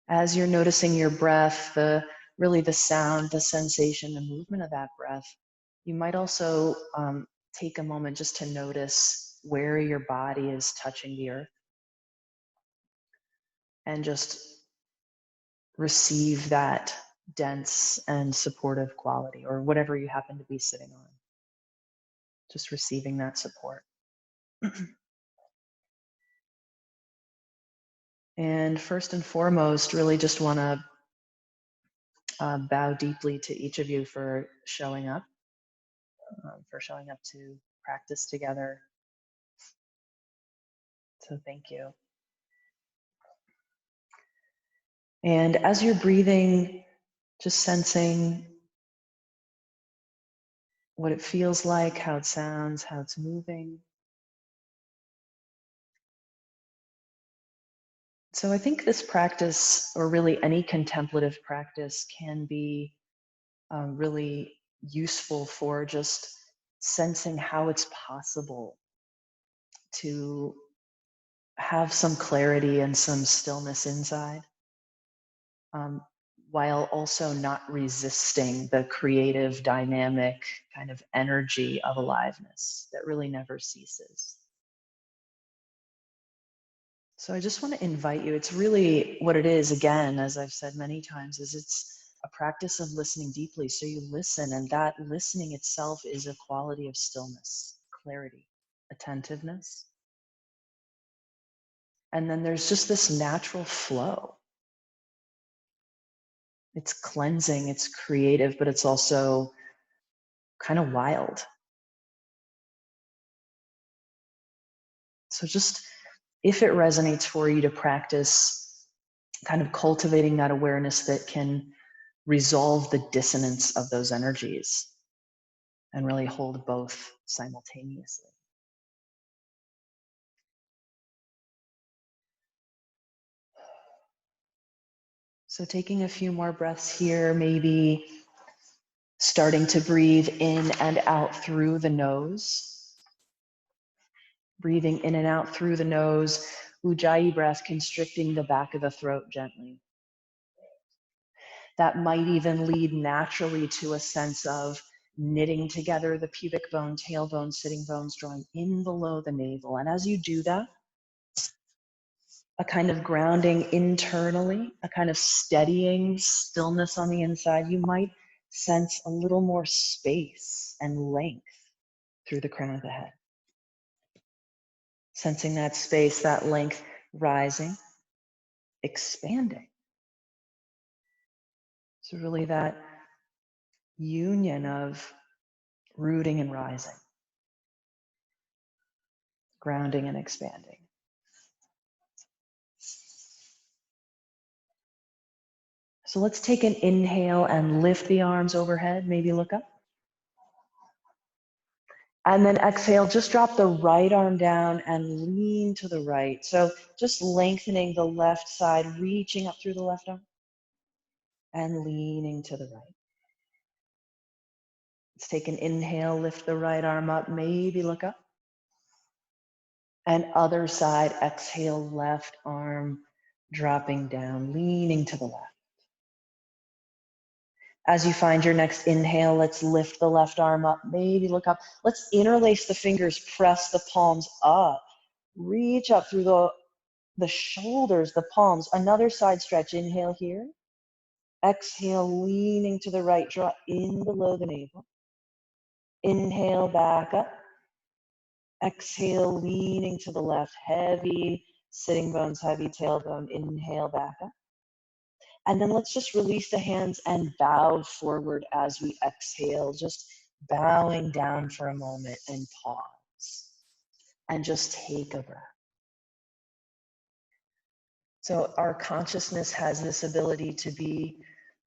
As you're noticing your breath, really the sound, the sensation, the movement of that breath, you might also take a moment just to notice where your body is touching the earth and just receive that dense and supportive quality, or whatever you happen to be sitting on. Just receiving that support. And first and foremost, really just want to bow deeply to each of you for showing up to practice together. So thank you. And as you're breathing, just sensing what it feels like, how it sounds, how it's moving. So I think this practice, or really any contemplative practice, can be really useful for just sensing how it's possible to have some clarity and some stillness inside, while also not resisting the creative, dynamic kind of energy of aliveness that really never ceases. So I just want to invite you, it's really what it is, again, as I've said many times, is it's a practice of listening deeply. So you listen, and that listening itself is a quality of stillness, clarity, attentiveness. And then there's just this natural flow. It's cleansing, it's creative, but it's also kind of wild. So just, if it resonates for you to practice kind of cultivating that awareness that can resolve the dissonance of those energies and really hold both simultaneously. So taking a few more breaths here, maybe starting to breathe in and out through the nose. Breathing in and out through the nose, Ujjayi breath, constricting the back of the throat gently. That might even lead naturally to a sense of knitting together the pubic bone, tailbone, sitting bones, drawing in below the navel. And as you do that, a kind of grounding internally, a kind of steadying stillness on the inside, you might sense a little more space and length through the crown of the head. Sensing that space, that length rising, expanding. So really that union of rooting and rising, grounding and expanding. So let's take an inhale and lift the arms overhead, maybe look up. And then exhale, just drop the right arm down and lean to the right. So just lengthening the left side, reaching up through the left arm and leaning to the right. Let's take an inhale, lift the right arm up, maybe look up. And other side, exhale, left arm dropping down, leaning to the left. As you find your next inhale, let's lift the left arm up, maybe look up. Let's interlace the fingers, press the palms up. Reach up through the shoulders, the palms. Another side stretch, inhale here. Exhale, leaning to the right, draw in below the navel. Inhale, back up. Exhale, leaning to the left, heavy sitting bones, heavy tailbone. Inhale, back up. And then let's just release the hands and bow forward as we exhale, just bowing down for a moment and pause. And just take a breath. So our consciousness has this ability to be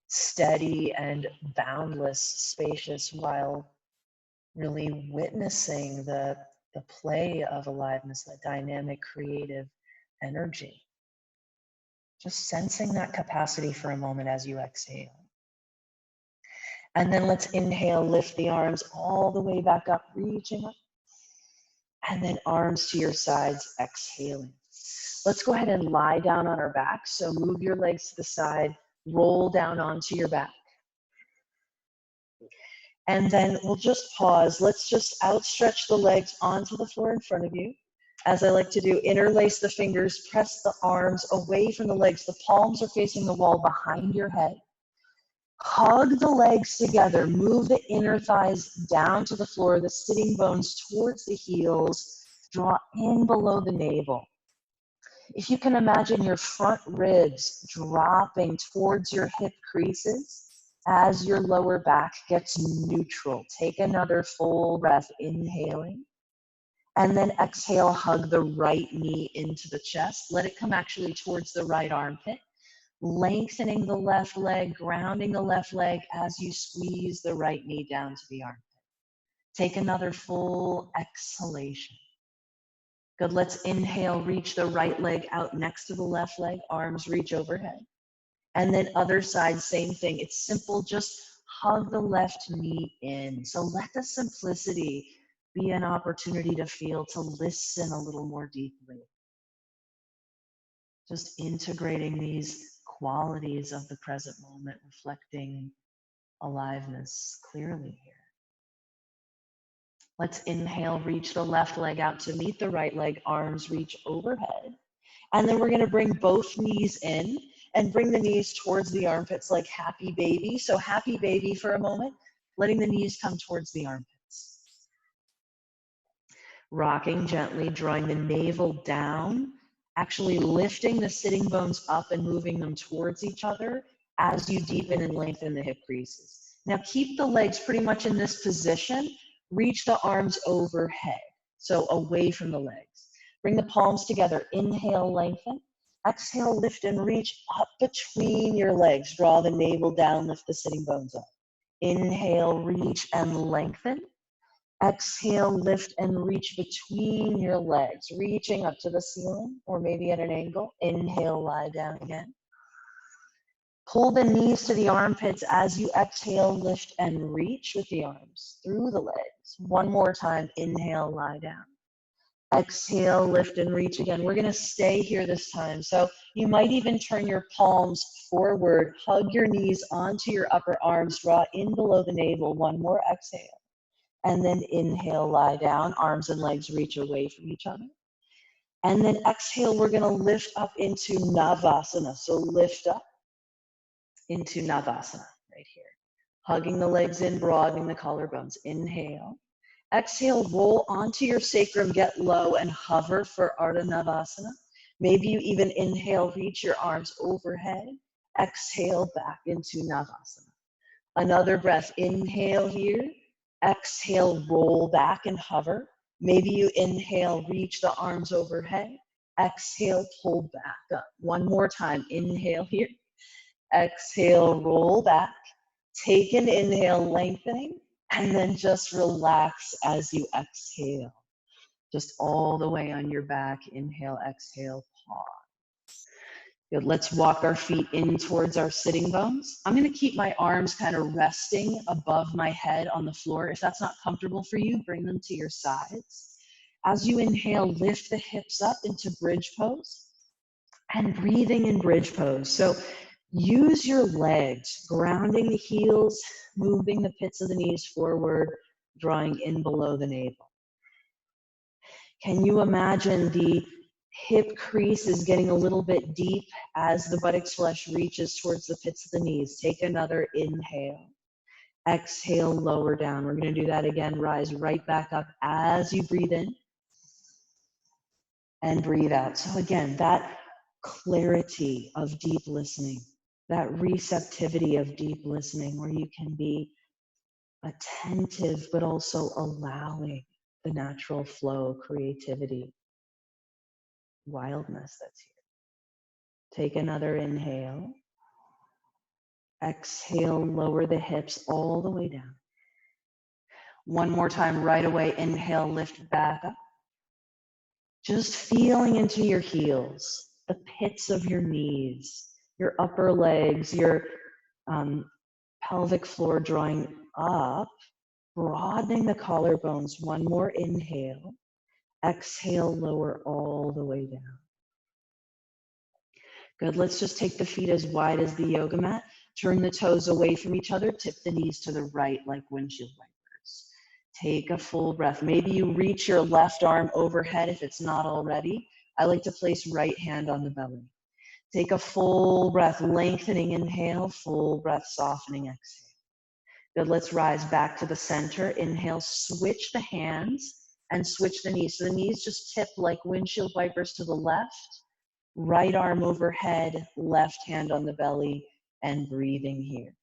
steady and boundless, spacious, while really witnessing the play of aliveness, that dynamic, creative energy. Just sensing that capacity for a moment as you exhale. And then let's inhale, lift the arms all the way back up, reaching up. And then arms to your sides, exhaling. Let's go ahead and lie down on our back. So move your legs to the side, roll down onto your back. And then we'll just pause. Let's just outstretch the legs onto the floor in front of you. As I like to do, interlace the fingers, press the arms away from the legs. The palms are facing the wall behind your head. Hug the legs together. Move the inner thighs down to the floor, the sitting bones towards the heels. Draw in below the navel. If you can imagine your front ribs dropping towards your hip creases as your lower back gets neutral. Take another full breath, inhaling. And then exhale, hug the right knee into the chest. Let it come actually towards the right armpit. Lengthening the left leg, grounding the left leg as you squeeze the right knee down to the armpit. Take another full exhalation. Good, let's inhale, reach the right leg out next to the left leg, arms reach overhead. And then other side, same thing. It's simple, just hug the left knee in. So let the simplicity be an opportunity to feel, to listen a little more deeply. Just integrating these qualities of the present moment, reflecting aliveness clearly here. Let's inhale, reach the left leg out to meet the right leg, arms reach overhead. And then we're gonna bring both knees in and bring the knees towards the armpits like happy baby. So happy baby for a moment, letting the knees come towards the armpits. Rocking gently, drawing the navel down, actually lifting the sitting bones up and moving them towards each other as you deepen and lengthen the hip creases. Now keep the legs pretty much in this position. Reach the arms overhead, so away from the legs. Bring the palms together. Inhale, lengthen. Exhale, lift and reach up between your legs. Draw the navel down, lift the sitting bones up. Inhale, reach and lengthen. Exhale, lift and reach between your legs, reaching up to the ceiling or maybe at an angle. Inhale, lie down again. Pull the knees to the armpits as you exhale, lift and reach with the arms through the legs. One more time, inhale, lie down. Exhale, lift and reach again. We're gonna stay here this time. So you might even turn your palms forward, hug your knees onto your upper arms, draw in below the navel. One more exhale. And then inhale, lie down, arms and legs reach away from each other. And then exhale, we're gonna lift up into Navasana. So lift up into Navasana right here. Hugging the legs in, broadening the collarbones. Inhale. Exhale, roll onto your sacrum, get low and hover for Ardha Navasana. Maybe you even inhale, reach your arms overhead. Exhale back into Navasana. Another breath, inhale here. Exhale, roll back and hover. Maybe you inhale, reach the arms overhead. Exhale, pull back up. One more time, inhale here. Exhale, roll back. Take an inhale, lengthening, and then just relax as you exhale. Just all the way on your back. Inhale, exhale, pause. Good. Let's walk our feet in towards our sitting bones. I'm going to keep my arms kind of resting above my head on the floor. If that's not comfortable for you, bring them to your sides. As you inhale, lift the hips up into bridge pose and breathing in bridge pose. So use your legs, grounding the heels, moving the pits of the knees forward, drawing in below the navel. Can you imagine the hip crease is getting a little bit deep as the buttocks flesh reaches towards the pits of the knees? Take another inhale. Exhale, lower down. We're going to do that again. Rise right back up as you breathe in and breathe out. So again, that clarity of deep listening, that receptivity of deep listening where you can be attentive but also allowing the natural flow, creativity, wildness that's here. Take another inhale. Exhale, lower the hips all the way down. One more time, right away, inhale, lift back up. Just feeling into your heels, the pits of your knees, your upper legs, your pelvic floor drawing up, broadening the collarbones. One more inhale. Exhale, lower all the way down. Good. Let's just take the feet as wide as the yoga mat. Turn the toes away from each other. Tip the knees to the right like windshield wipers. Take a full breath. Maybe you reach your left arm overhead if it's not already. I like to place right hand on the belly. Take a full breath, lengthening inhale, full breath, softening exhale. Good. Let's rise back to the center. Inhale, switch the hands and switch the knees. So the knees just tip like windshield wipers to the left. Right arm overhead, left hand on the belly, and breathing here.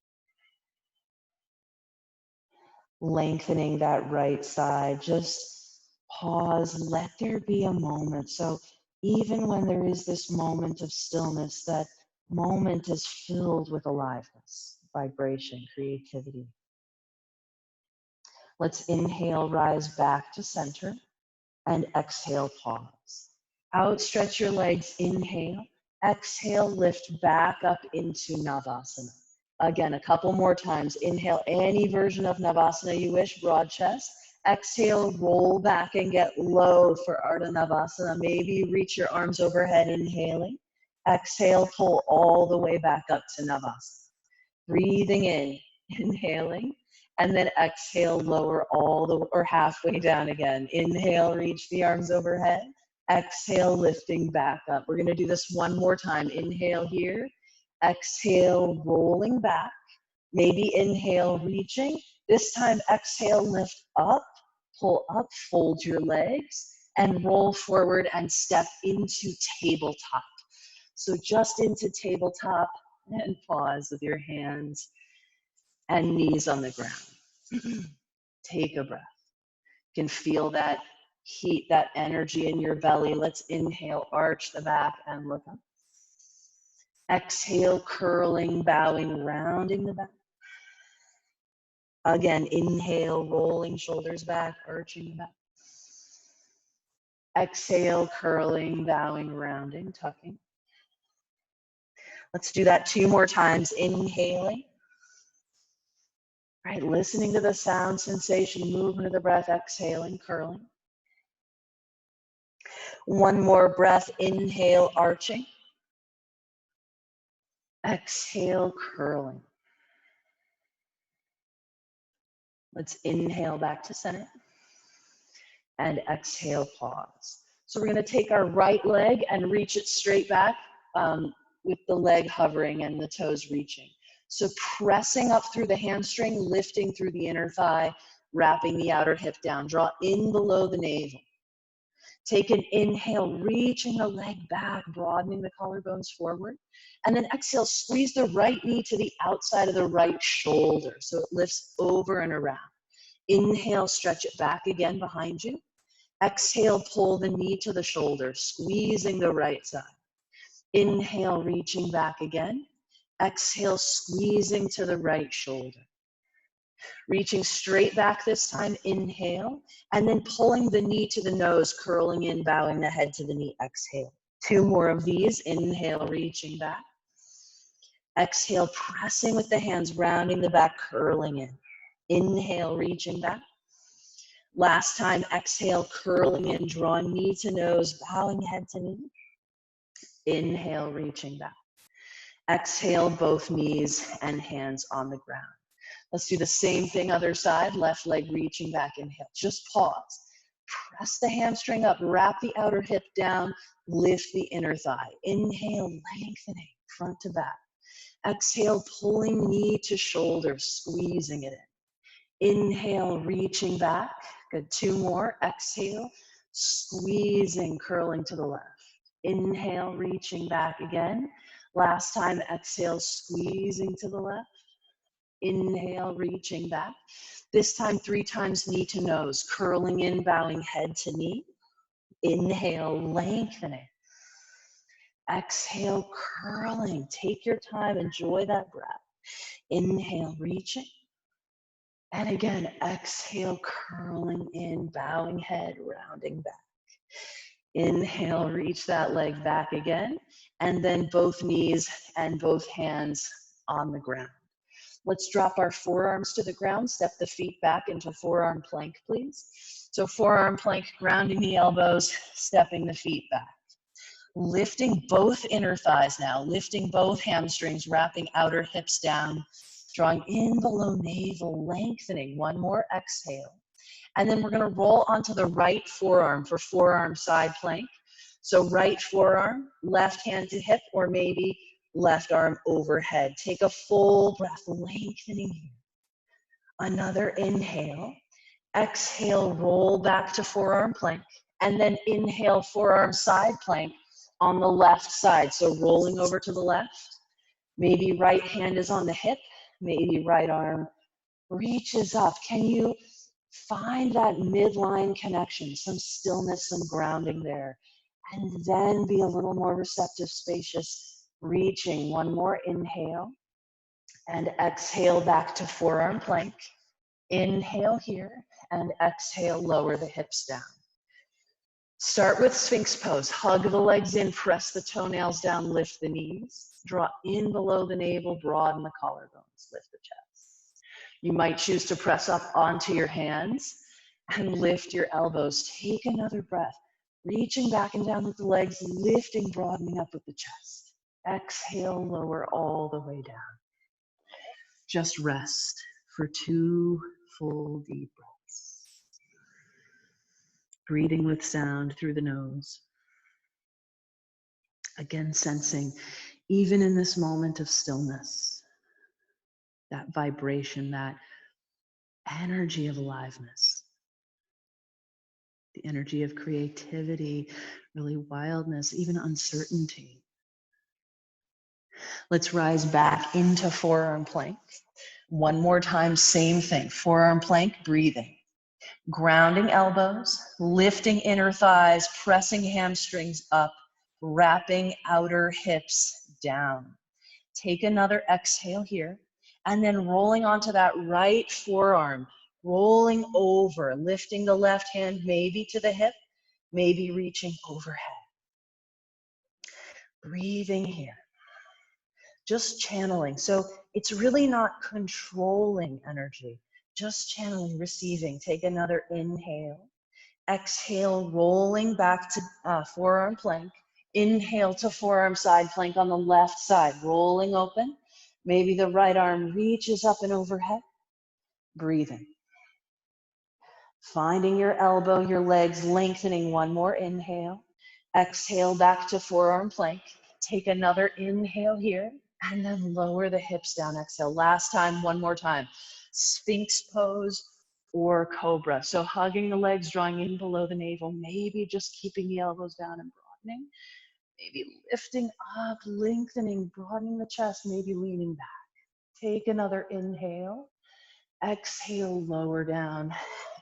Lengthening that right side. Just pause, let there be a moment. So even when there is this moment of stillness, that moment is filled with aliveness, vibration, creativity. Let's inhale, rise back to center, and exhale, pause. Outstretch your legs, inhale. Exhale, lift back up into Navasana. Again, a couple more times. Inhale, any version of Navasana you wish, broad chest. Exhale, roll back and get low for Ardha Navasana. Maybe reach your arms overhead, inhaling. Exhale, pull all the way back up to Navasana. Breathing in, inhaling. And then exhale, lower all the, or halfway down again. Inhale, reach the arms overhead. Exhale, lifting back up. We're gonna do this one more time. Inhale here. Exhale, rolling back. Maybe inhale, reaching. This time, exhale, lift up, pull up, fold your legs, and roll forward and step into tabletop. So just into tabletop and pause with your hands and knees on the ground. Take a breath. You can feel that heat, that energy in your belly. Let's inhale, arch the back and look up. Exhale, curling, bowing, rounding the back. Again, inhale, rolling shoulders back, arching the back. Exhale, curling, bowing, rounding, tucking. Let's do that 2 more times. Inhaling. Right, listening to the sound, sensation, movement of the breath, exhaling, curling. 1 more breath, inhale, arching. Exhale, curling. Let's inhale back to center. And exhale, pause. So we're gonna take our right leg and reach it straight back with the leg hovering and the toes reaching. So pressing up through the hamstring, lifting through the inner thigh, wrapping the outer hip down. Draw in below the navel. Take an inhale, reaching the leg back, broadening the collarbones forward. And then exhale, squeeze the right knee to the outside of the right shoulder so it lifts over and around. Inhale, stretch it back again behind you. Exhale, pull the knee to the shoulder, squeezing the right side. Inhale, reaching back again. Exhale, squeezing to the right shoulder. Reaching straight back this time, inhale, and then pulling the knee to the nose, curling in, bowing the head to the knee, exhale. 2 more of these, inhale, reaching back. Exhale, pressing with the hands, rounding the back, curling in. Inhale, reaching back. Last time, exhale, curling in, draw knee to nose, bowing head to knee. Inhale, reaching back. Exhale, both knees and hands on the ground. Let's do the same thing, other side, left leg reaching back, inhale. Just pause. Press the hamstring up, wrap the outer hip down, lift the inner thigh. Inhale, lengthening, front to back. Exhale, pulling knee to shoulder, squeezing it in. Inhale, reaching back. Good, 2 more. Exhale, squeezing, curling to the left. Inhale, reaching back again. Last time, exhale, squeezing to the left. Inhale, reaching back. This time, 3 times knee to nose, curling in, bowing head to knee. Inhale, lengthening. Exhale, curling. Take your time, enjoy that breath. Inhale, reaching. And again, exhale, curling in, bowing head, rounding back. Inhale, reach that leg back again. And then both knees and both hands on the ground. Let's drop our forearms to the ground, step the feet back into forearm plank, please. So forearm plank, grounding the elbows, stepping the feet back. Lifting both inner thighs now, lifting both hamstrings, wrapping outer hips down, drawing in below navel, lengthening. One more exhale. And then we're going to roll onto the right forearm for forearm side plank. So right forearm, left hand to hip, or maybe left arm overhead. Take a full breath, lengthening here. Another inhale. Exhale, roll back to forearm plank. And then inhale, forearm side plank on the left side. So rolling over to the left. Maybe right hand is on the hip. Maybe right arm reaches up. Can you find that midline connection, some stillness, some grounding there? And then be a little more receptive, spacious, reaching. One more inhale. And exhale back to forearm plank. Inhale here. And exhale, lower the hips down. Start with Sphinx pose. Hug the legs in, press the toenails down, lift the knees. Draw in below the navel, broaden the collarbones, lift the chest. You might choose to press up onto your hands and lift your elbows. Take another breath. Reaching back and down with the legs, lifting, broadening up with the chest. Exhale, lower all the way down. Just rest for 2 full deep breaths. Breathing with sound through the nose. Again, sensing, even in this moment of stillness, that vibration, that energy of aliveness, the energy of creativity, really wildness, even uncertainty. Let's rise back into forearm plank. One more time, same thing. Forearm plank, breathing. Grounding elbows, lifting inner thighs, pressing hamstrings up, wrapping outer hips down. Take another exhale here, and then rolling onto that right forearm, rolling over, lifting the left hand maybe to the hip, maybe reaching overhead. Breathing here. Just channeling. So it's really not controlling energy, just channeling, receiving. Take another inhale. Exhale, rolling back to forearm plank. Inhale to forearm side plank on the left side, rolling open. Maybe the right arm reaches up and overhead. Breathing. Finding your elbow, your legs lengthening. One more inhale. Exhale back to forearm plank. Take another inhale here. And then lower the hips down, exhale. Last time, one more time. Sphinx pose or cobra. So hugging the legs, drawing in below the navel, maybe just keeping the elbows down and broadening. Maybe lifting up, lengthening, broadening the chest, maybe leaning back. Take another inhale. Exhale, lower down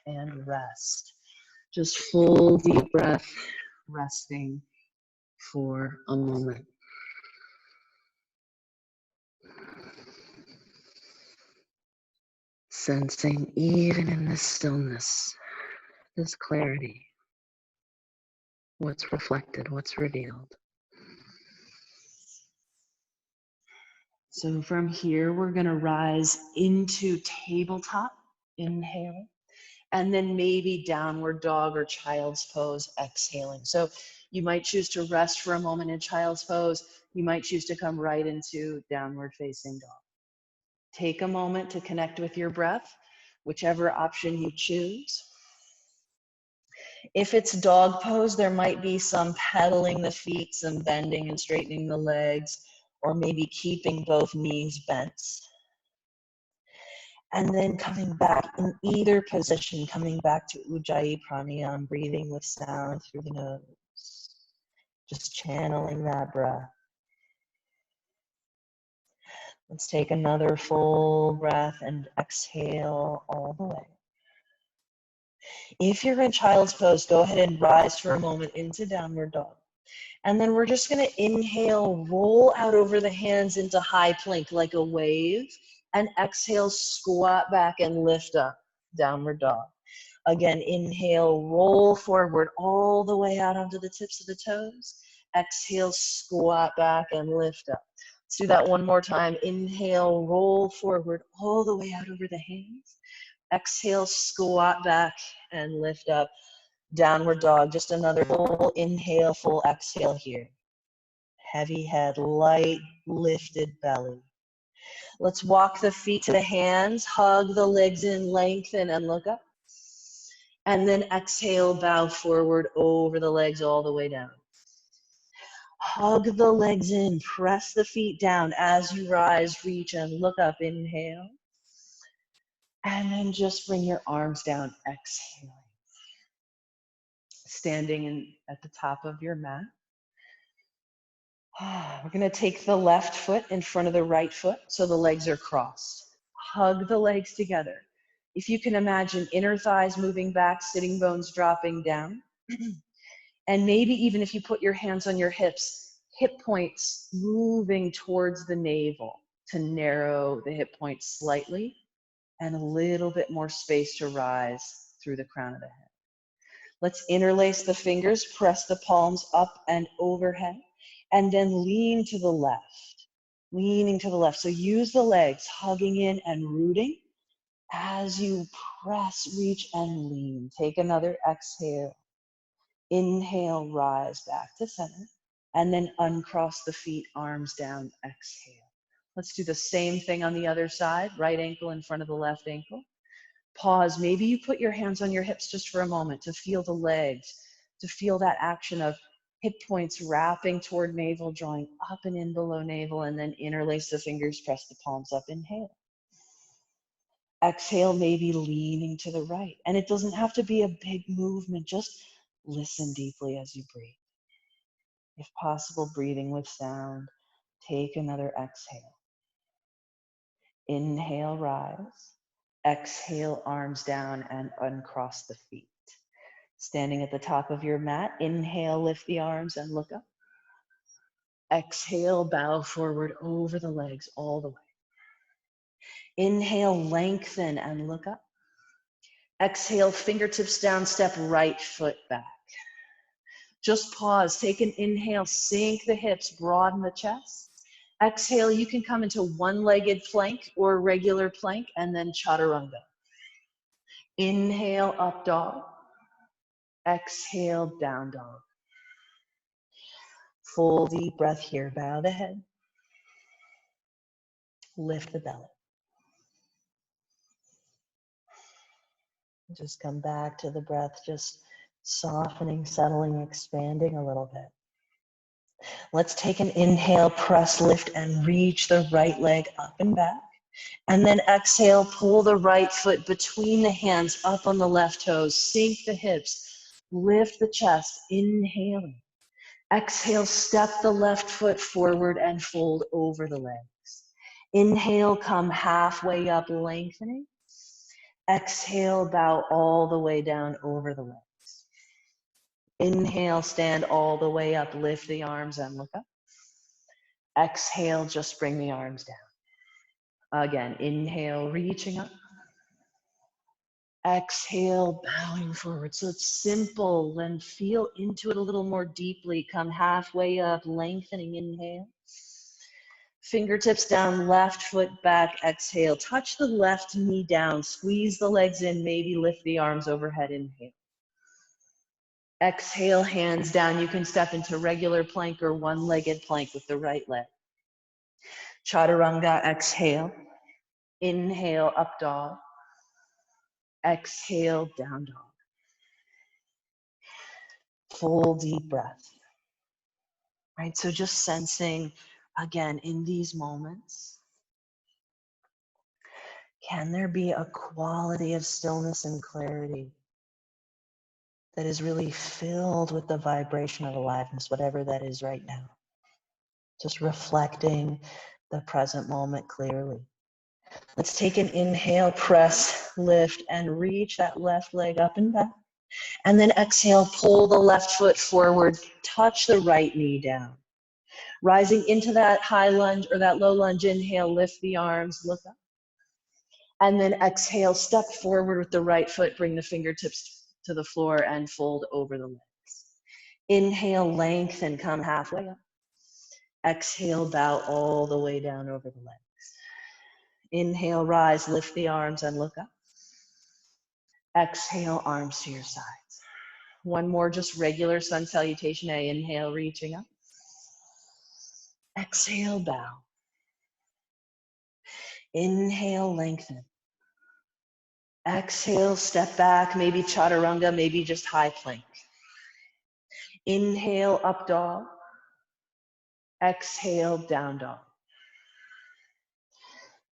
and rest. Just full deep breath, resting for a moment. Sensing even in this stillness, this clarity, what's reflected, what's revealed. So from here, we're going to rise into tabletop, inhale, and then maybe downward dog or child's pose, exhaling. So you might choose to rest for a moment in child's pose. You might choose to come right into downward facing dog. Take a moment to connect with your breath, whichever option you choose. If it's dog pose, there might be some pedaling the feet, some bending and straightening the legs, or maybe keeping both knees bent. And then coming back in either position, coming back to Ujjayi Pranayama, breathing with sound through the nose. Just channeling that breath. Let's take another full breath and exhale all the way. If you're in child's pose, go ahead and rise for a moment into downward dog. And then we're just going to inhale, roll out over the hands into high plank like a wave. And exhale, squat back and lift up, downward dog. Again, inhale, roll forward all the way out onto the tips of the toes. Exhale, squat back and lift up. Let's do that one more time. Inhale, roll forward all the way out over the hands. Exhale, squat back and lift up. Downward dog, just another full inhale, full exhale here. Heavy head, light, lifted belly. Let's walk the feet to the hands, hug the legs in, lengthen and look up. And then exhale, bow forward over the legs all the way down. Hug the legs in, press the feet down as you rise, reach and look up, inhale. And then just bring your arms down, exhaling. Standing at the top of your mat. We're going to take the left foot in front of the right foot so the legs are crossed. Hug the legs together. If you can imagine inner thighs moving back, sitting bones dropping down. And maybe even if you put your hands on your hips, hip points moving towards the navel to narrow the hip points slightly and a little bit more space to rise through the crown of the head. Let's interlace the fingers, press the palms up and overhead, and then lean to the left, leaning to the left. So use the legs, hugging in and rooting as you press, reach, and lean. Take another exhale. Inhale, rise back to center, and then uncross the feet, arms down, exhale. Let's do the same thing on the other side, right ankle in front of the left ankle. Pause, maybe you put your hands on your hips just for a moment to feel the legs, to feel that action of hip points wrapping toward navel, drawing up and in below navel, and then interlace the fingers, press the palms up, inhale. Exhale, maybe leaning to the right. And it doesn't have to be a big movement, just listen deeply as you breathe. If possible, breathing with sound. Take another exhale. Inhale, rise. Exhale, arms down and uncross the feet. Standing at the top of your mat, inhale, lift the arms and look up. Exhale, bow forward over the legs all the way. Inhale, lengthen and look up. Exhale, fingertips down, step right foot back. Just pause, take an inhale, sink the hips, broaden the chest. Exhale, you can come into one-legged plank or regular plank and then chaturanga. Inhale, up dog. Exhale, down dog. Full deep breath here, bow the head. Lift the belly. Just come back to the breath, just softening, settling, expanding a little bit. Let's take an inhale, press, lift, and reach the right leg up and back. And then exhale, pull the right foot between the hands up on the left toes. Sink the hips, lift the chest, inhaling. Exhale, step the left foot forward and fold over the legs. Inhale, come halfway up, lengthening. Exhale, bow all the way down over the legs. Inhale, stand all the way up, lift the arms and look up. Exhale, just bring the arms down. Again, inhale, reaching up. Exhale, bowing forward. So it's simple, and feel into it a little more deeply. Come halfway up, lengthening, inhale. Fingertips down, left foot back, exhale. Touch the left knee down, squeeze the legs in, maybe lift the arms overhead, inhale. Exhale, hands down. You can step into regular plank or one-legged plank with the right leg. Chaturanga, exhale. Inhale, up dog. Exhale, down dog. Full deep breath. Right, so just sensing, again, in these moments, can there be a quality of stillness and clarity that is really filled with the vibration of aliveness, whatever that is right now? Just reflecting the present moment clearly. Let's take an inhale, press, lift, and reach that left leg up and back. And then exhale, pull the left foot forward, touch the right knee down. Rising into that high lunge or that low lunge, inhale, lift the arms, look up. And then exhale, step forward with the right foot, bring the fingertips to the floor and fold over the legs. Inhale, lengthen, come halfway up. Exhale, bow all the way down over the legs. Inhale, rise, lift the arms and look up. Exhale, arms to your sides. One more, just regular sun salutation A. Inhale, reaching up. Exhale, bow. Inhale, lengthen. Exhale, step back, maybe chaturanga, maybe just high plank. Inhale, up dog. Exhale, down dog.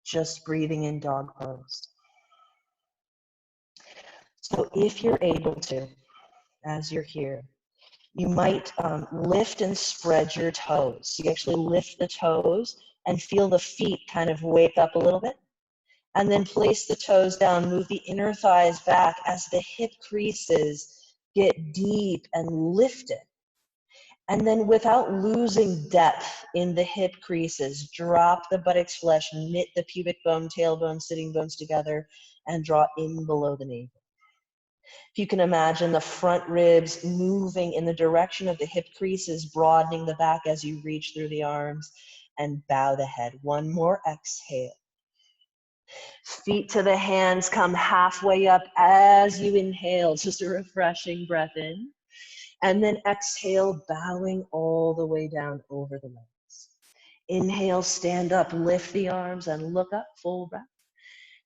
Just breathing in dog pose. So if you're able to, as you're here, you might lift and spread your toes. You actually lift the toes and feel the feet kind of wake up a little bit. And then place the toes down, move the inner thighs back as the hip creases get deep and lifted. And then without losing depth in the hip creases, drop the buttocks flesh, knit the pubic bone, tailbone, sitting bones together, and draw in below the navel. If you can imagine the front ribs moving in the direction of the hip creases, broadening the back as you reach through the arms, and bow the head. One more exhale. Feet to the hands, come halfway up as you inhale, just a refreshing breath in. And then exhale, bowing all the way down over the legs. Inhale, stand up, lift the arms and look up, full breath.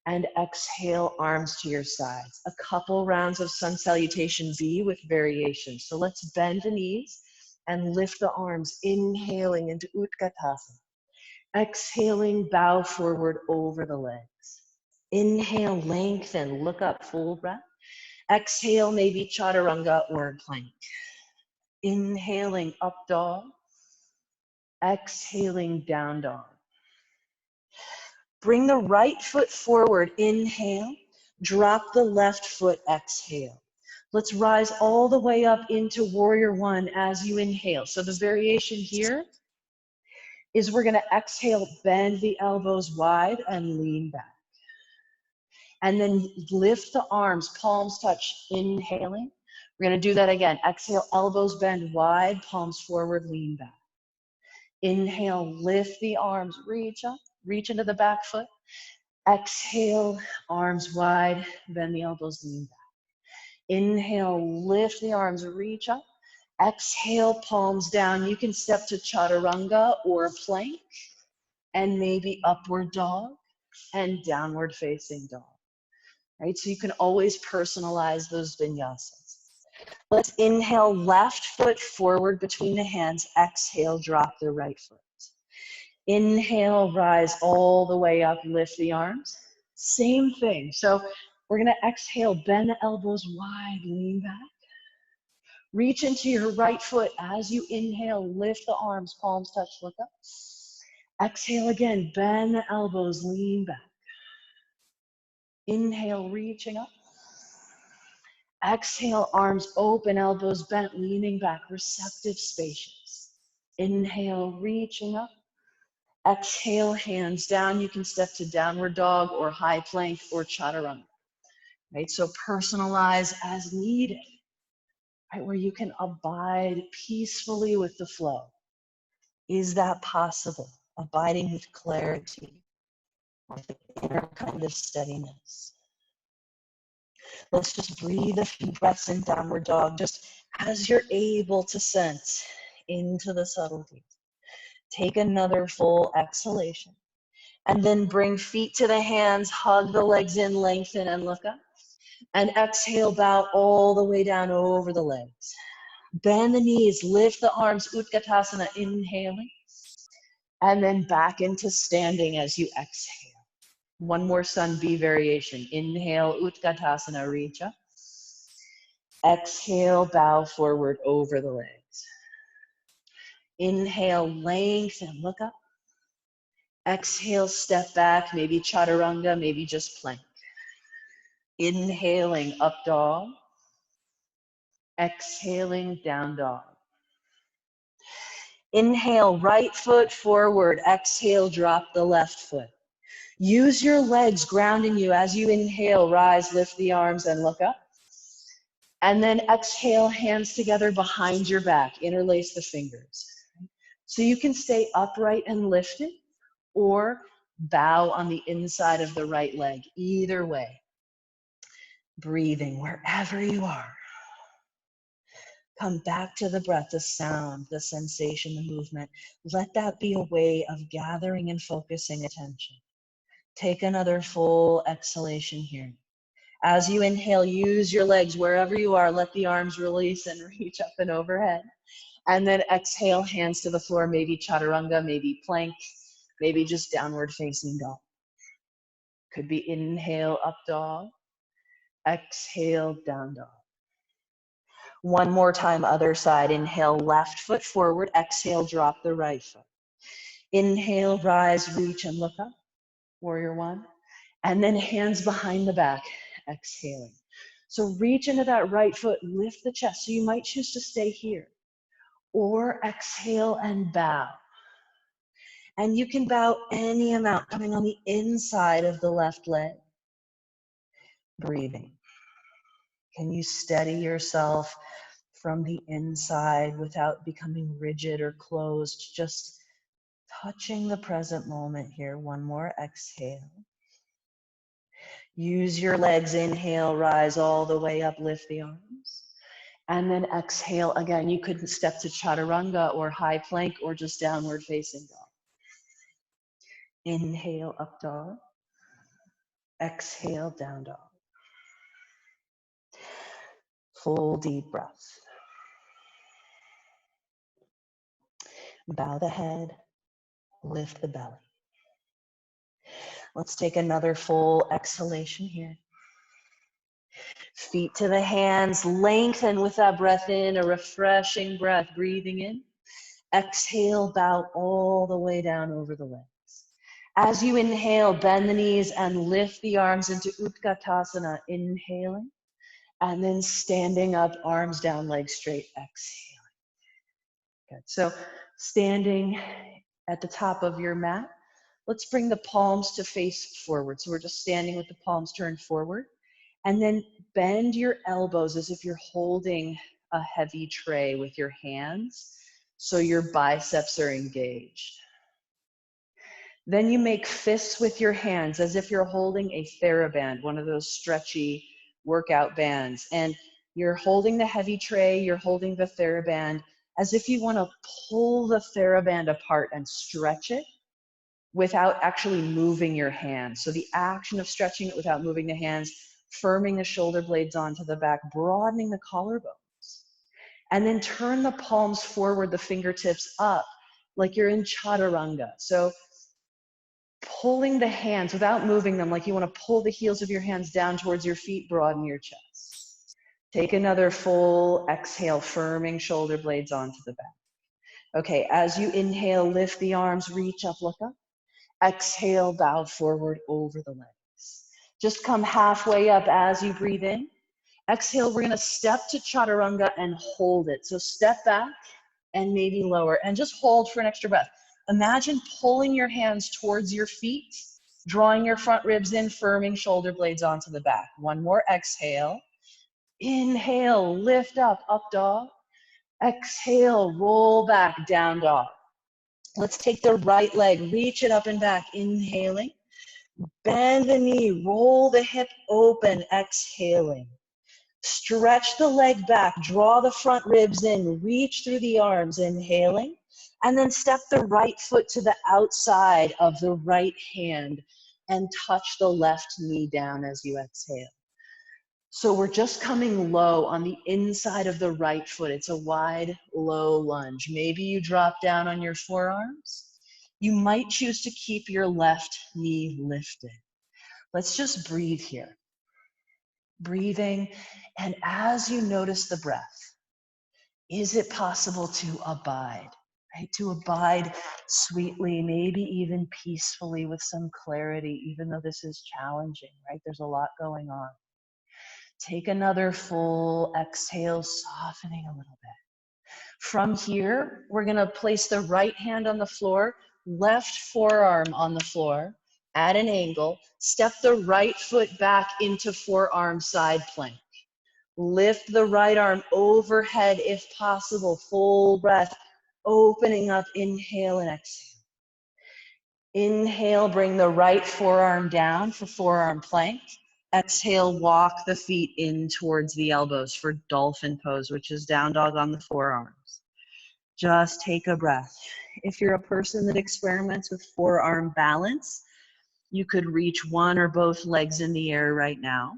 And exhale, arms to your sides. A couple rounds of sun salutation B with variations. So let's bend the knees and lift the arms, inhaling into Utgatasana. Exhaling, bow forward over the legs. Inhale, lengthen, look up, full breath. Exhale, maybe chaturanga or plank. Inhaling, up dog. Exhaling, down dog. Bring the right foot forward, inhale. Drop the left foot, exhale. Let's rise all the way up into warrior one as you inhale. So the variation here is we're gonna exhale, bend the elbows wide and lean back. And then lift the arms, palms touch, inhaling. We're gonna do that again. Exhale, elbows bend wide, palms forward, lean back. Inhale, lift the arms, reach up, reach into the back foot. Exhale, arms wide, bend the elbows, lean back. Inhale, lift the arms, reach up. Exhale, palms down. You can step to chaturanga or plank, and maybe upward dog and downward facing dog. Right? So you can always personalize those vinyasas. Let's inhale, left foot forward between the hands. Exhale, drop the right foot. Inhale, rise all the way up, lift the arms. Same thing. So we're going to exhale, bend the elbows wide, lean back. Reach into your right foot as you inhale, lift the arms, palms touch, look up. Exhale again, bend the elbows, lean back. Inhale, reaching up. Exhale, arms open, elbows bent, leaning back, receptive, spacious. Inhale, reaching up. Exhale, hands down. You can step to downward dog or high plank or chaturanga. Right? So personalize as needed. Right? Where you can abide peacefully with the flow. Is that possible? Abiding with clarity, with the inner kind of steadiness. Let's just breathe a few breaths in downward dog, just as you're able to sense into the subtleties. Take another full exhalation. And then bring feet to the hands, hug the legs in, lengthen and look up. And exhale, bow all the way down over the legs. Bend the knees, lift the arms, Utgatasana, inhaling. And then back into standing as you exhale. One more sun B variation. Inhale, Utgatasana, reach up. Exhale, bow forward over the legs. Inhale, lengthen, look up. Exhale, step back, maybe chaturanga, maybe just plank. Inhaling, up dog. Exhaling, down dog. Inhale, right foot forward. Exhale, drop the left foot. Use your legs grounding you as you inhale, rise, lift the arms and look up. And then exhale, hands together behind your back. Interlace the fingers. So you can stay upright and lifted or bow on the inside of the right leg. Either way. Breathing wherever you are. Come back to the breath, the sound, the sensation, the movement. Let that be a way of gathering and focusing attention. Take another full exhalation here. As you inhale, use your legs wherever you are. Let the arms release and reach up and overhead. And then exhale, hands to the floor, maybe chaturanga, maybe plank, maybe just downward facing dog. Could be inhale, up dog. Exhale, down dog. One more time, other side. Inhale, left foot forward. Exhale, drop the right foot. Inhale, rise, reach, and look up. Warrior one. And then hands behind the back, exhaling. So reach into that right foot, lift the chest. So you might choose to stay here. Or exhale and bow. And you can bow any amount, coming on the inside of the left leg. Breathing. Can you steady yourself from the inside without becoming rigid or closed? Just touching the present moment here. One more exhale. Use your legs. Inhale, rise all the way up, lift the arms. And then exhale again. You could step to chaturanga or high plank or just downward facing dog. Inhale, up dog. Exhale, down dog. Full deep breath. Bow the head, lift the belly. Let's take another full exhalation here. Feet to the hands, lengthen with that breath in, a refreshing breath, breathing in. Exhale, bow all the way down over the legs. As you inhale, bend the knees and lift the arms into Utgatasana, inhaling, and then standing up, arms down, legs straight, exhaling. Good. So standing at the top of your mat, let's bring the palms to face forward. So we're just standing with the palms turned forward. And then bend your elbows as if you're holding a heavy tray with your hands, so your biceps are engaged. Then you make fists with your hands as if you're holding a TheraBand, one of those stretchy workout bands. And you're holding the heavy tray, you're holding the TheraBand as if you want to pull the TheraBand apart and stretch it without actually moving your hands. So the action of stretching it without moving the hands, firming the shoulder blades onto the back, broadening the collarbones. And then turn the palms forward, the fingertips up, like you're in chaturanga. So pulling the hands without moving them, like you want to pull the heels of your hands down towards your feet, broaden your chest. Take another full exhale, firming shoulder blades onto the back. Okay, as you inhale, lift the arms, reach up, look up. Exhale, bow forward over the legs. Just come halfway up as you breathe in. Exhale, we're gonna step to chaturanga and hold it. So step back and maybe lower and just hold for an extra breath. Imagine pulling your hands towards your feet, drawing your front ribs in, firming shoulder blades onto the back. One more exhale. Inhale, lift up, up dog. Exhale, roll back, down dog. Let's take the right leg, reach it up and back, inhaling. Bend the knee, roll the hip open, exhaling. Stretch the leg back, draw the front ribs in, reach through the arms, inhaling. And then step the right foot to the outside of the right hand and touch the left knee down as you exhale. So we're just coming low on the inside of the right foot. It's a wide, low lunge. Maybe you drop down on your forearms. You might choose to keep your left knee lifted. Let's just breathe here. Breathing, and as you notice the breath, is it possible to abide, right? To abide sweetly, maybe even peacefully with some clarity, even though this is challenging, right? There's a lot going on. Take another full exhale, softening a little bit. From here, we're gonna place the right hand on the floor, left forearm on the floor at an angle. Step the right foot back into forearm side plank. Lift the right arm overhead if possible. Full breath, opening up, inhale and exhale. Inhale, bring the right forearm down for forearm plank. Exhale, walk the feet in towards the elbows for dolphin pose, which is down dog on the forearms. Just take a breath. If you're a person that experiments with forearm balance, you could reach one or both legs in the air right now.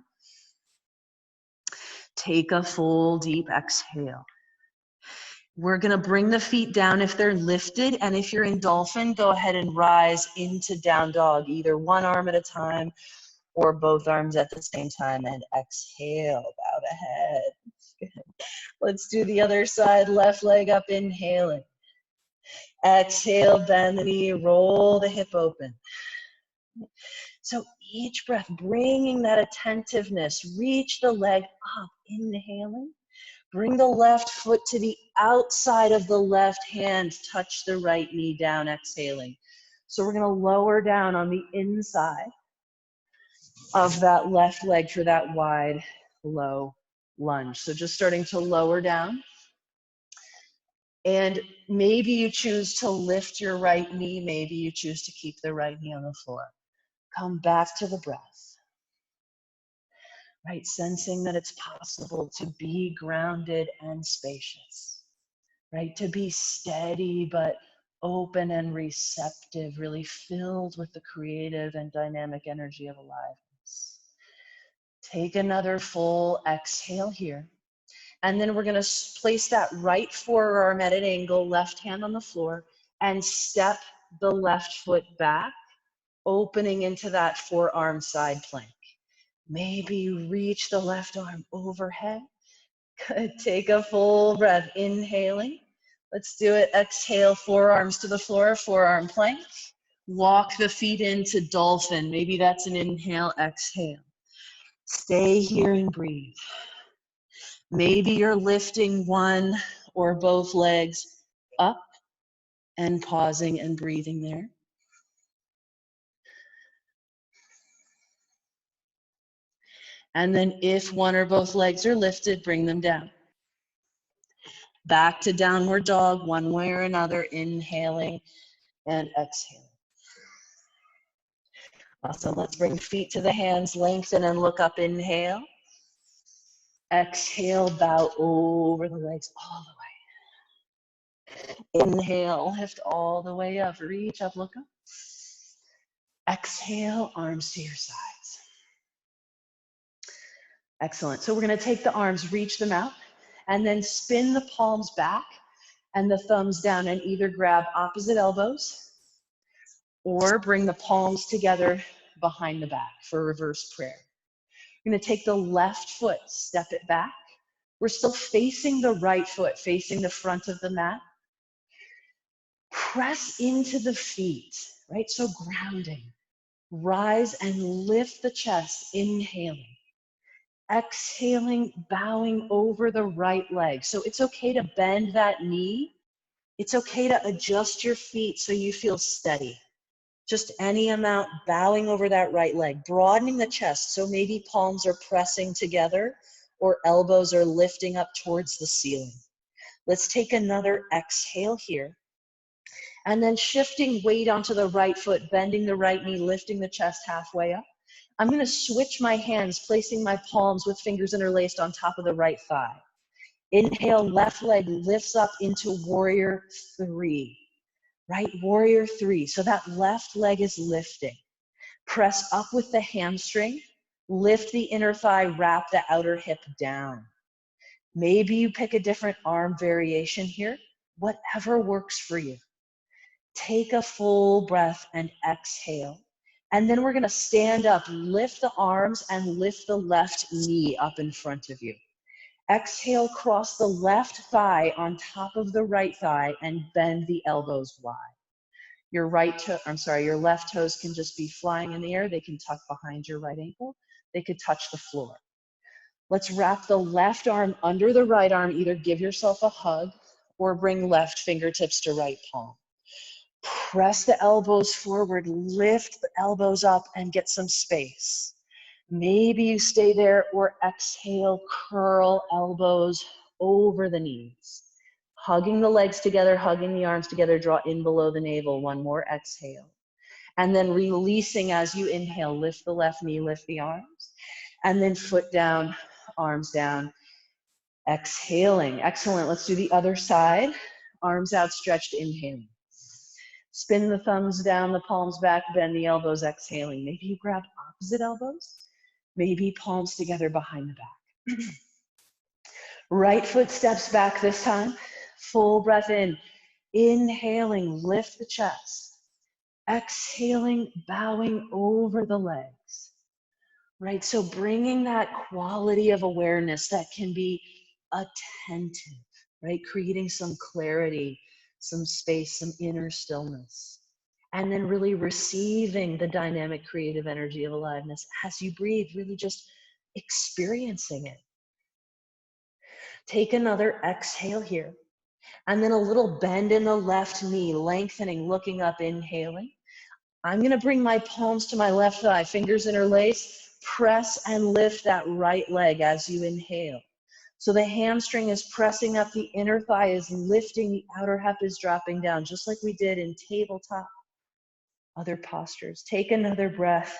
Take a full deep exhale. We're gonna bring the feet down if they're lifted, and if you're in dolphin, go ahead and rise into down dog, either one arm at a time or both arms at the same time, and exhale, bow the head. Let's do the other side, left leg up, inhaling. Exhale, bend the knee, roll the hip open. So each breath, bringing that attentiveness, reach the leg up, inhaling. Bring the left foot to the outside of the left hand, touch the right knee down, exhaling. So we're gonna lower down on the inside of that left leg for that wide, low lunge. So just starting to lower down. And maybe you choose to lift your right knee, maybe you choose to keep the right knee on the floor. Come back to the breath. Right, sensing that it's possible to be grounded and spacious, right? To be steady but open and receptive, really filled with the creative and dynamic energy of aliveness. Take another full exhale here. And then we're gonna place that right forearm at an angle, left hand on the floor, and step the left foot back, opening into that forearm side plank. Maybe you reach the left arm overhead. Good. Take a full breath, inhaling. Let's do it. Exhale, forearms to the floor, forearm plank. Walk the feet into dolphin. Maybe that's an inhale, exhale. Stay here and breathe. Maybe you're lifting one or both legs up and pausing and breathing there. And then if one or both legs are lifted, bring them down. Back to downward dog, one way or another, inhaling and exhaling. Awesome, let's bring feet to the hands, lengthen and look up, inhale. Exhale, bow over the legs all the way. Inhale, lift all the way up, reach up, look up. Exhale, arms to your sides. Excellent. So we're going to take the arms, reach them out, and then spin the palms back and the thumbs down, and either grab opposite elbows or bring the palms together behind the back for reverse prayer. We're going to take the left foot, step it back. We're still facing the right foot, facing the front of the mat. Press into the feet, right? So grounding. Rise and lift the chest, inhaling. Exhaling, bowing over the right leg. So it's okay to bend that knee. It's okay to adjust your feet so you feel steady. Just any amount, bowing over that right leg, broadening the chest. So maybe palms are pressing together or elbows are lifting up towards the ceiling. Let's take another exhale here. And then shifting weight onto the right foot, bending the right knee, lifting the chest halfway up. I'm going to switch my hands, placing my palms with fingers interlaced on top of the right thigh. Inhale, left leg lifts up into warrior three. Right, warrior three. So that left leg is lifting. Press up with the hamstring. Lift the inner thigh, wrap the outer hip down. Maybe you pick a different arm variation here. Whatever works for you. Take a full breath and exhale. And then we're going to stand up, lift the arms, and lift the left knee up in front of you. Exhale, cross the left thigh on top of the right thigh and bend the elbows wide. Your left toes can just be flying in the air. They can tuck behind your right ankle. They could touch the floor. Let's wrap the left arm under the right arm. Either give yourself a hug or bring left fingertips to right palm. Press the elbows forward, lift the elbows up and get some space. Maybe you stay there or exhale, curl elbows over the knees. Hugging the legs together, hugging the arms together, draw in below the navel. One more exhale. And then releasing as you inhale, lift the left knee, lift the arms. And then foot down, arms down, exhaling. Excellent. Let's do the other side. Arms outstretched, inhaling. Spin the thumbs down, the palms back, bend the elbows, exhaling. Maybe you grab opposite elbows. Maybe palms together behind the back. Right foot steps back this time. Full breath in. Inhaling, lift the chest. Exhaling, bowing over the legs. Right, so bringing that quality of awareness that can be attentive, right? Creating some clarity, some space, some inner stillness. And then really receiving the dynamic creative energy of aliveness as you breathe, really just experiencing it. Take another exhale here. And then a little bend in the left knee, lengthening, looking up, inhaling. I'm gonna bring my palms to my left thigh, fingers interlace, press and lift that right leg as you inhale. So the hamstring is pressing up, the inner thigh is lifting, the outer hip is dropping down, just like we did in tabletop, other postures. Take another breath.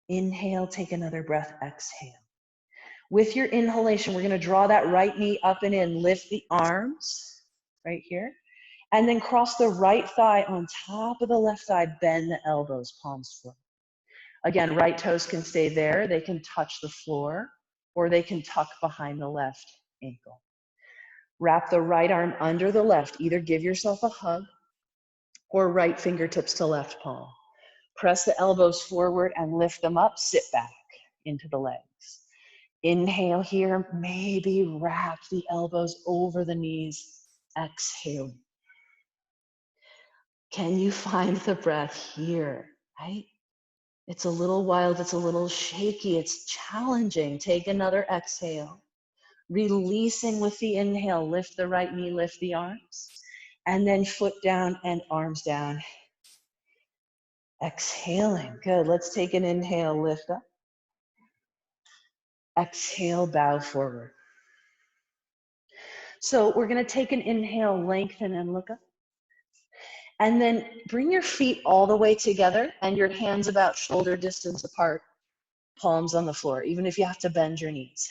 Inhale, take another breath, exhale. With your inhalation, we're gonna draw that right knee up and in, lift the arms right here. And then cross the right thigh on top of the left thigh, bend the elbows, palms forward. Again, right toes can stay there. They can touch the floor, or they can tuck behind the left ankle. Wrap the right arm under the left. Either give yourself a hug or right fingertips to left palm. Press the elbows forward and lift them up. Sit back into the legs. Inhale here. Maybe wrap the elbows over the knees. Exhale. Can you find the breath here, right? It's a little wild, it's a little shaky, it's challenging. Take another exhale. Releasing with the inhale, lift the right knee, lift the arms. And then foot down and arms down. Exhaling, good. Let's take an inhale, lift up. Exhale, bow forward. So we're gonna take an inhale, lengthen and look up. And then bring your feet all the way together and your hands about shoulder distance apart, palms on the floor, even if you have to bend your knees.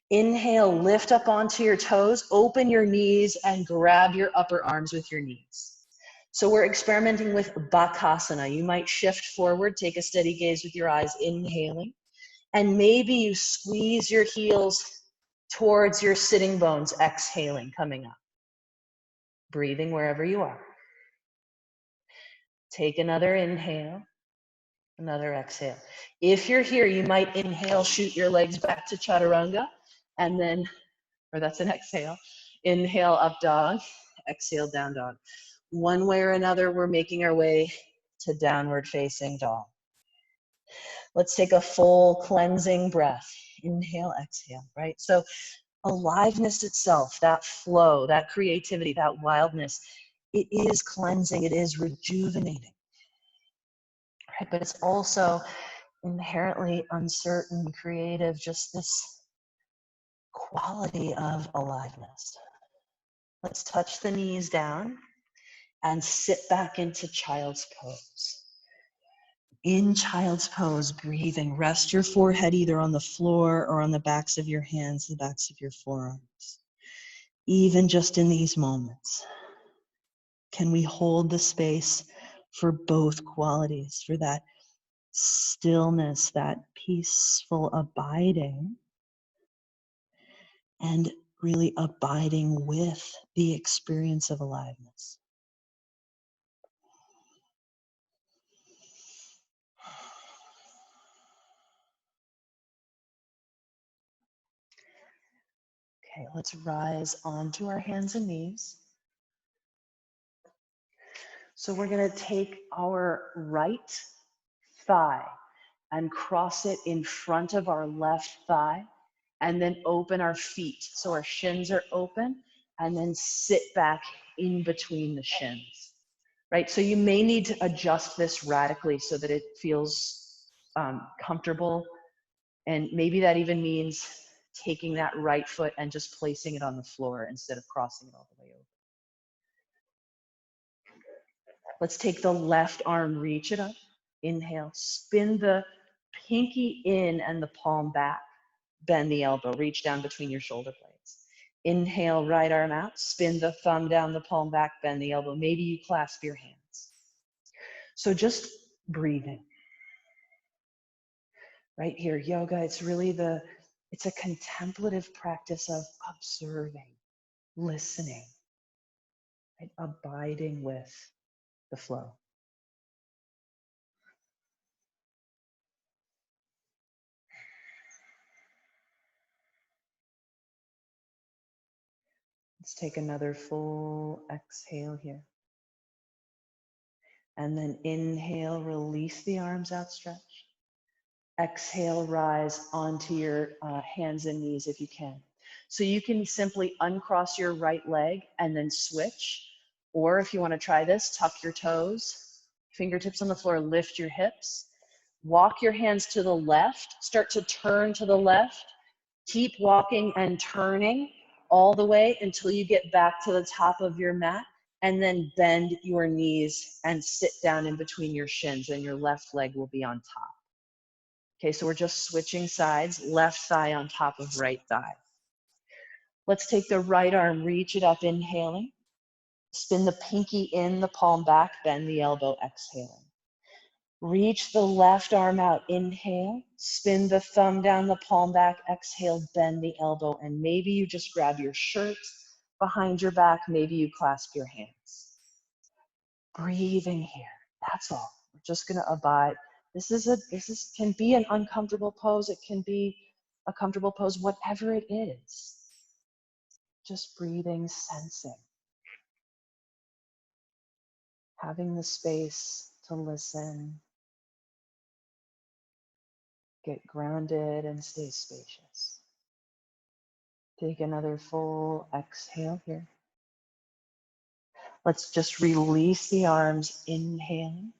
Inhale, lift up onto your toes, open your knees and grab your upper arms with your knees. So we're experimenting with Bakasana. You might shift forward, take a steady gaze with your eyes, inhaling. And maybe you squeeze your heels towards your sitting bones, exhaling, coming up. Breathing wherever you are. Take another inhale, another exhale. If you're here, you might inhale, shoot your legs back to chaturanga, and then, or that's an exhale. Inhale, up dog, exhale, down dog. One way or another, we're making our way to downward facing dog. Let's take a full cleansing breath. Inhale, exhale, right? So aliveness itself, that flow, that creativity, that wildness, it is cleansing, it is rejuvenating, right? But it's also inherently uncertain, creative, just this quality of aliveness. Let's touch the knees down and sit back into child's pose. In child's pose, breathing, rest your forehead either on the floor or on the backs of your hands, the backs of your forearms. Even just in these moments, can we hold the space for both qualities, for that stillness, that peaceful abiding, and really abiding with the experience of aliveness. Okay, let's rise onto our hands and knees. So we're going to take our right thigh and cross it in front of our left thigh, and then open our feet. So our shins are open, and then sit back in between the shins, right? So you may need to adjust this radically so that it feels comfortable. And maybe that even means taking that right foot and just placing it on the floor instead of crossing it all the way over. Let's take the left arm, reach it up. Inhale, spin the pinky in and the palm back. Bend the elbow, reach down between your shoulder blades. Inhale, right arm out, spin the thumb down, the palm back, bend the elbow. Maybe you clasp your hands. So just breathing. Right here, yoga, it's really it's a contemplative practice of observing, listening, right? Abiding with the flow. Let's take another full exhale here. And then inhale, release the arms outstretched. Exhale, rise onto your hands and knees if you can. So you can simply uncross your right leg and then switch. Or if you want to try this, tuck your toes, fingertips on the floor, lift your hips. Walk your hands to the left, start to turn to the left. Keep walking and turning all the way until you get back to the top of your mat, and then bend your knees and sit down in between your shins, and your left leg will be on top. Okay, so we're just switching sides, left thigh on top of right thigh. Let's take the right arm, reach it up, inhaling. Spin the pinky in, the palm back, bend the elbow, exhaling. Reach the left arm out, inhale. Spin the thumb down, the palm back, exhale, bend the elbow. And maybe you just grab your shirt behind your back, maybe you clasp your hands. Breathing here, that's all. We're just gonna abide. This can be an uncomfortable pose, it can be a comfortable pose, whatever it is. Just breathing, sensing. Having the space to listen, get grounded and stay spacious. Take another full exhale here. Let's just release the arms, inhaling.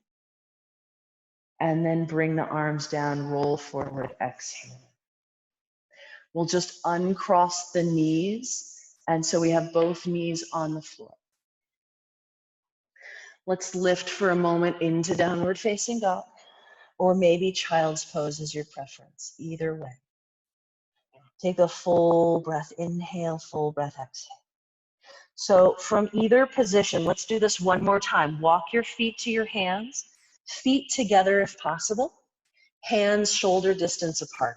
And then bring the arms down, roll forward, exhaling. We'll just uncross the knees. And so we have both knees on the floor. Let's lift for a moment into downward facing dog, or maybe child's pose is your preference, either way. Take a full breath, inhale, full breath, exhale. So from either position, let's do this one more time. Walk your feet to your hands, feet together if possible, hands shoulder distance apart.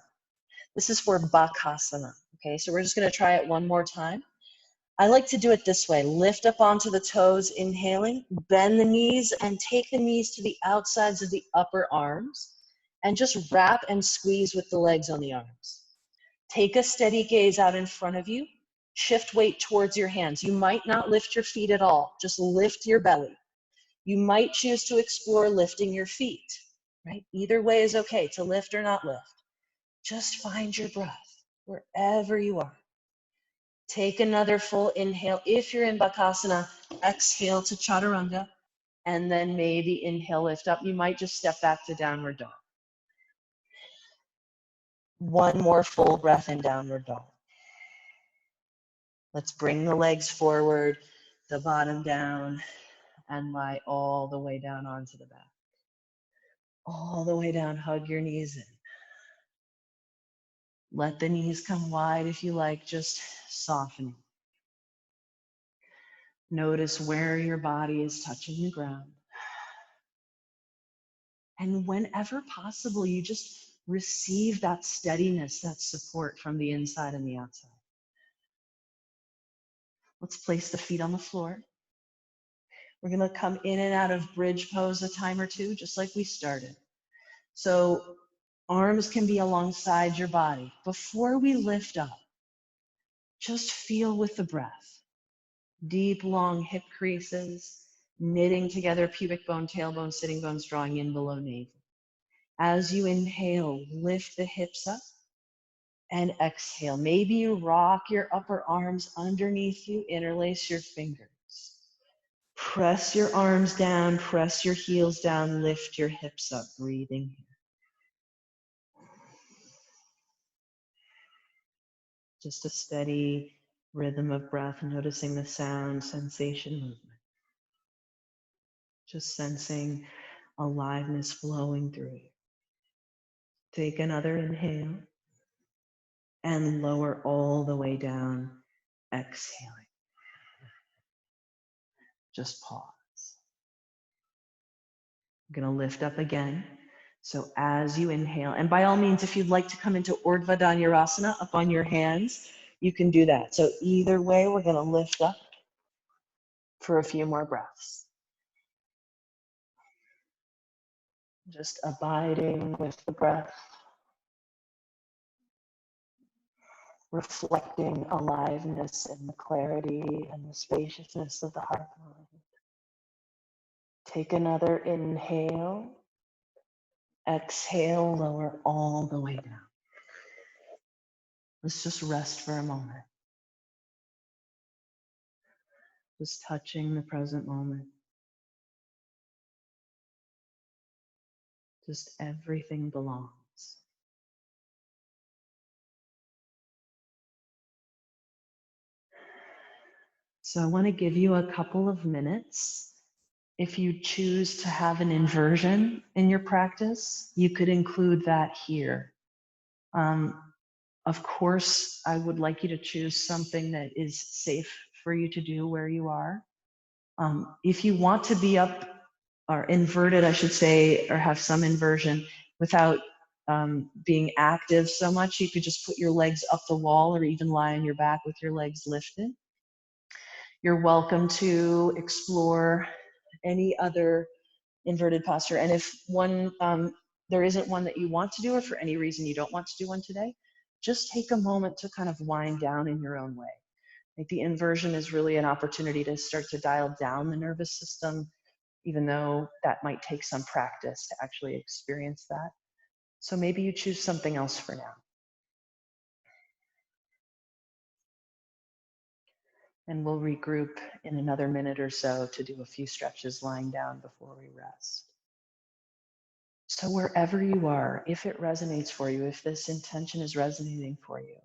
This is for Bakasana, okay? So we're just gonna try it one more time. I like to do it this way. Lift up onto the toes, inhaling, bend the knees and take the knees to the outsides of the upper arms and just wrap and squeeze with the legs on the arms. Take a steady gaze out in front of you. Shift weight towards your hands. You might not lift your feet at all. Just lift your belly. You might choose to explore lifting your feet, right? Either way is okay, to lift or not lift. Just find your breath wherever you are. Take another full inhale. If you're in Bakasana, exhale to Chaturanga, and then maybe inhale, lift up. You might just step back to downward dog. One more full breath in downward dog. Let's bring the legs forward, the bottom down, and lie all the way down onto the back. All the way down, hug your knees in. Let the knees come wide if you like, just softening. Notice where your body is touching the ground. And whenever possible, you just receive that steadiness, that support from the inside and the outside. Let's place the feet on the floor. We're gonna come in and out of bridge pose a time or two, just like we started. So arms can be alongside your body. Before we lift up, just feel with the breath. Deep, long hip creases, knitting together pubic bone, tailbone, sitting bones, drawing in below navel. As you inhale, lift the hips up and exhale. Maybe you rock your upper arms underneath you, interlace your fingers. Press your arms down, press your heels down, lift your hips up, breathing here. Just a steady rhythm of breath, noticing the sound, sensation, movement. Just sensing aliveness flowing through you. Take another inhale and lower all the way down, exhaling. Just pause. I'm going to lift up again. So as you inhale, and by all means, if you'd like to come into Urdhva Dhanurasana up on your hands, you can do that. So either way, we're going to lift up for a few more breaths. Just abiding with the breath, reflecting aliveness and the clarity and the spaciousness of the heart mind. Take another inhale. Exhale, lower all the way down. Let's just rest for a moment. Just touching the present moment. Just everything belongs. So I want to give you a couple of minutes. If you choose to have an inversion in your practice, you could include that here. Of course, I would like you to choose something that is safe for you to do where you are. If you want to be up or inverted, I should say, or have some inversion without being active so much, you could just put your legs up the wall or even lie on your back with your legs lifted. You're welcome to explore any other inverted posture. And if one, there isn't one that you want to do, or for any reason you don't want to do one today, just take a moment to kind of wind down in your own way. Like the inversion is really an opportunity to start to dial down the nervous system, even though that might take some practice to actually experience that. So maybe you choose something else for now. And we'll regroup in another minute or so to do a few stretches lying down before we rest. So wherever you are, if it resonates for you, if this intention is resonating for you,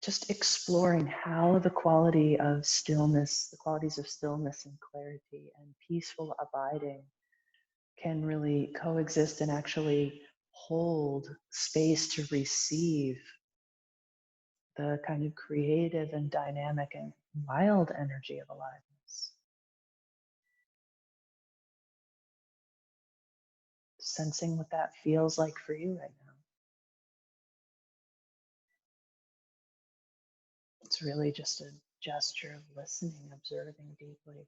just exploring how the quality of stillness, the qualities of stillness and clarity and peaceful abiding can really coexist and actually hold space to receive the kind of creative and dynamic and wild energy of aliveness. Sensing what that feels like for you right now. It's really just a gesture of listening, observing deeply.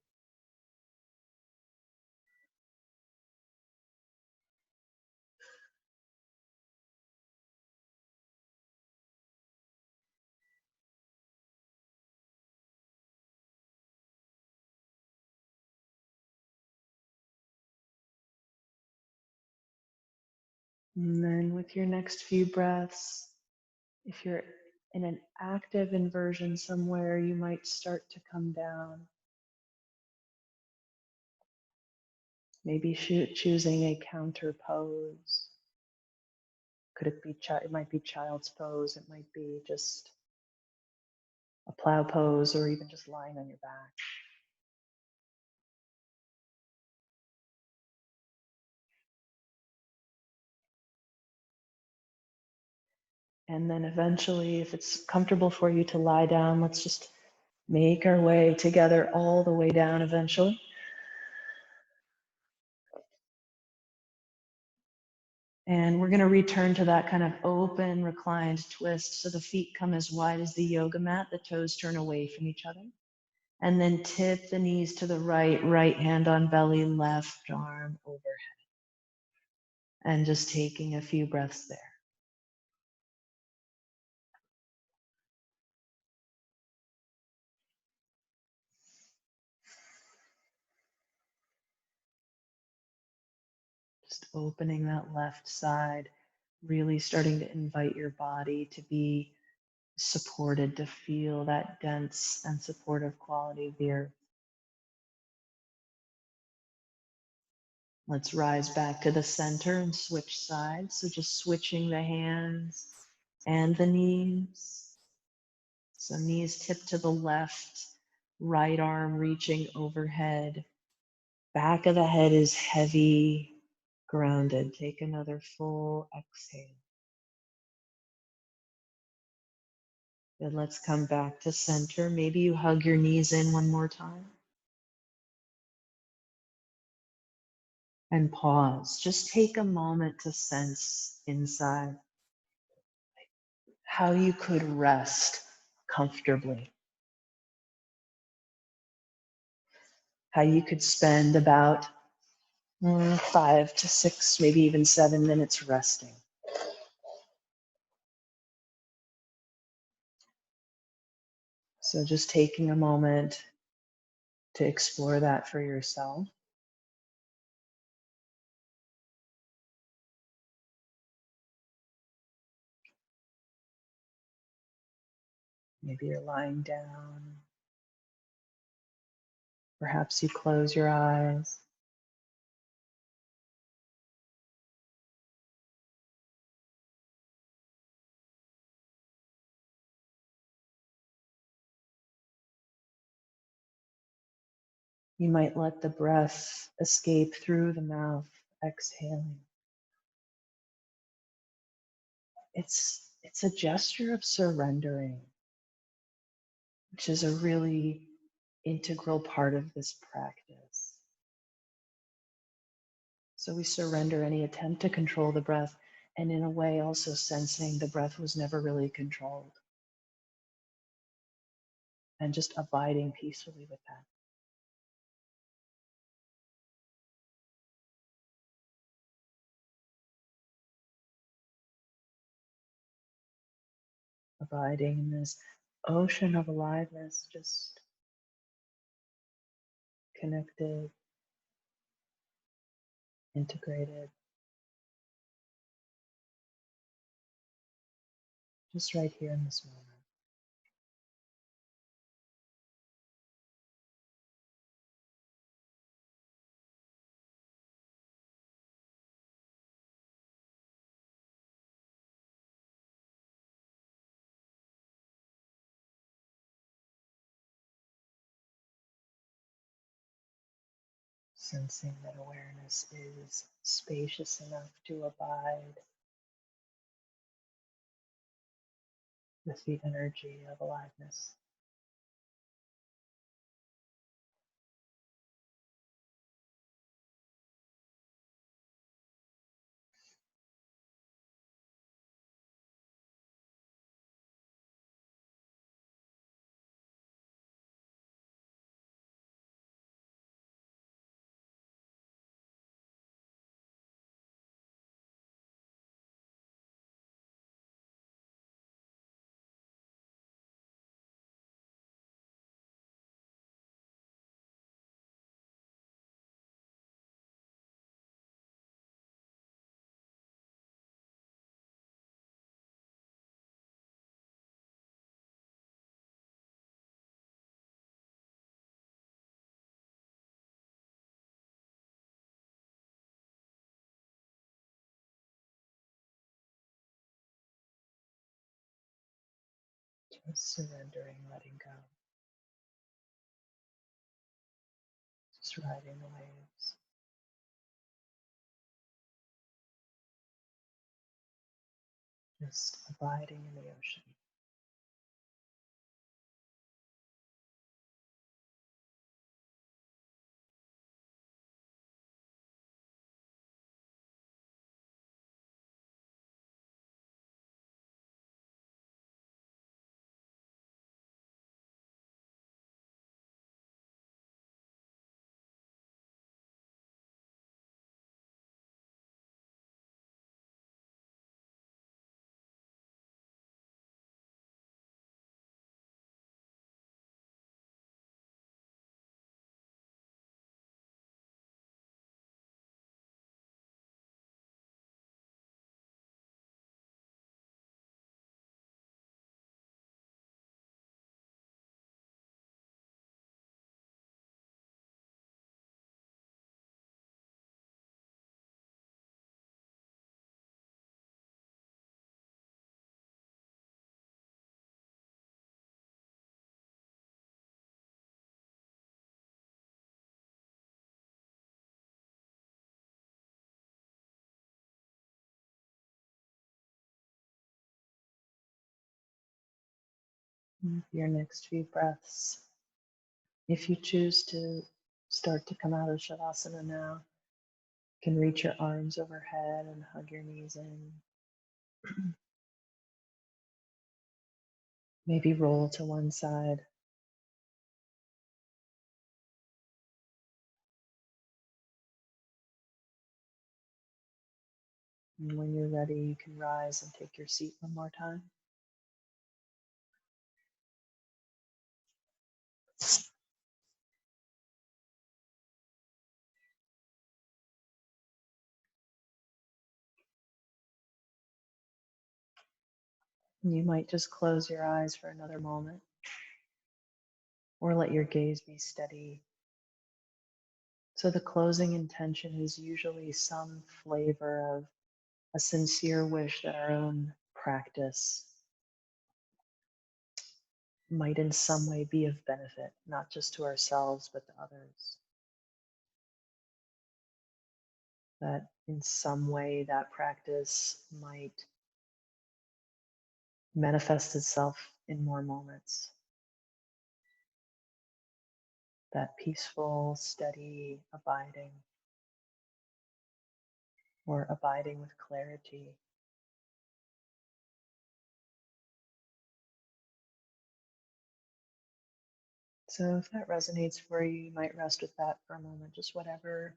And then with your next few breaths, if you're in an active inversion somewhere, you might start to come down. Maybe choosing a counter pose. Could it be, it might be child's pose, it might be just a plow pose, or even just lying on your back. And then eventually, if it's comfortable for you to lie down, let's just make our way together all the way down eventually. And we're going to return to that kind of open, reclined twist. So the feet come as wide as the yoga mat, the toes turn away from each other. And then tip the knees to the right hand on belly, left arm overhead. And just taking a few breaths there. Just opening that left side, really starting to invite your body to be supported, to feel that dense and supportive quality of the earth. Let's rise back to the center and switch sides. So just switching the hands and the knees. So knees tip to the left, right arm reaching overhead. Back of the head is heavy, grounded. Take another full exhale. Then let's come back to center. Maybe you hug your knees in one more time. And pause. Just take a moment to sense inside how you could rest comfortably. How you could spend about 5 to 6, maybe even 7 minutes resting. So just taking a moment to explore that for yourself. Maybe you're lying down. Perhaps you close your eyes. You might let the breath escape through the mouth, exhaling. It's a gesture of surrendering, which is a really integral part of this practice. So we surrender any attempt to control the breath, and in a way also sensing the breath was never really controlled, and just abiding peacefully with that. Abiding in this ocean of aliveness, just connected, integrated, just right here in this moment. Sensing that awareness is spacious enough to abide with the energy of aliveness. Just surrendering, letting go. Just riding the waves. Just abiding in the ocean. Your next few breaths. If you choose to start to come out of Shavasana now, you can reach your arms overhead and hug your knees in. Maybe roll to one side. And when you're ready, you can rise and take your seat one more time. You might just close your eyes for another moment or let your gaze be steady. So the closing intention is usually some flavor of a sincere wish that our own practice might in some way be of benefit, not just to ourselves, but to others. That in some way that practice might manifest itself in more moments. That peaceful, steady abiding, or abiding with clarity. So if that resonates for you, you might rest with that for a moment, just whatever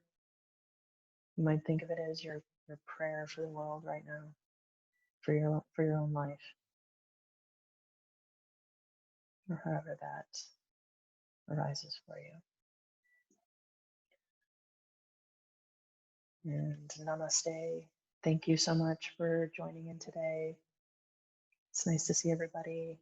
you might think of it as your prayer for the world right now, for your own life, or however that arises for you. And namaste. Thank you so much for joining in today. It's nice to see everybody.